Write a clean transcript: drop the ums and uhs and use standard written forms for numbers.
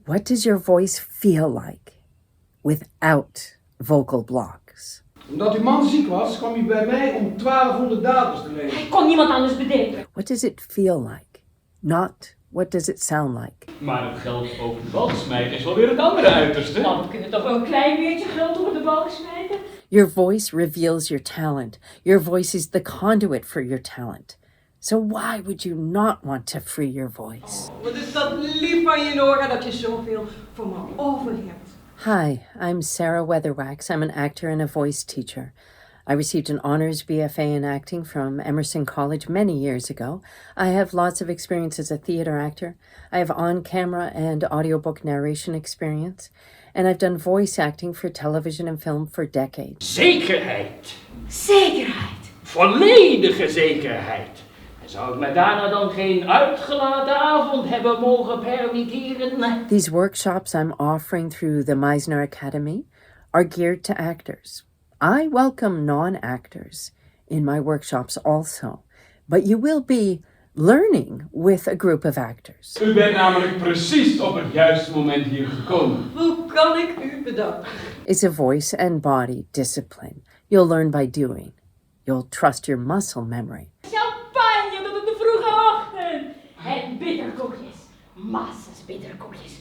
What does your voice feel like without vocal blocks? Omdat uw man ziek was, kwam hij bij mij om 1200 daters te leveren. Hij kon niemand anders bedenken. What does it feel like? Not what does it sound like? Maar het geld over de balk smijten is wel weer het andere uiterste. Nou, we kunnen toch wel een klein beetje geld over de balk smijten? Your voice reveals your talent. Your voice is the conduit for your talent. So why would you not want to free your voice? Wat is dat lief van je, Nora, dat je zoveel voor me over hebt. Hi, I'm Sarah Weatherwax. I'm an actor and a voice teacher. I received an honors BFA in acting from Emerson College many years ago. I have lots of experience as a theater actor. I have on-camera and audiobook narration experience. And I've done voice acting for television and film for decades. Zekerheid. Zekerheid. Volledige zekerheid. En zou ik me daarna dan geen uitgelaten avond hebben mogen permitteren? These workshops I'm offering through the Meisner Toneelacademie are geared to actors. I welcome non-actors in my workshops also, but you will be learning with a group of actors. U bent namelijk precies op het juiste moment hier gekomen. Hoe kan ik u bedanken? It's a voice and body discipline. You'll learn by doing. You'll trust your muscle memory. Champagne tot in de vroege ochtend. En bitterkoekjes. Massas bitterkoekjes.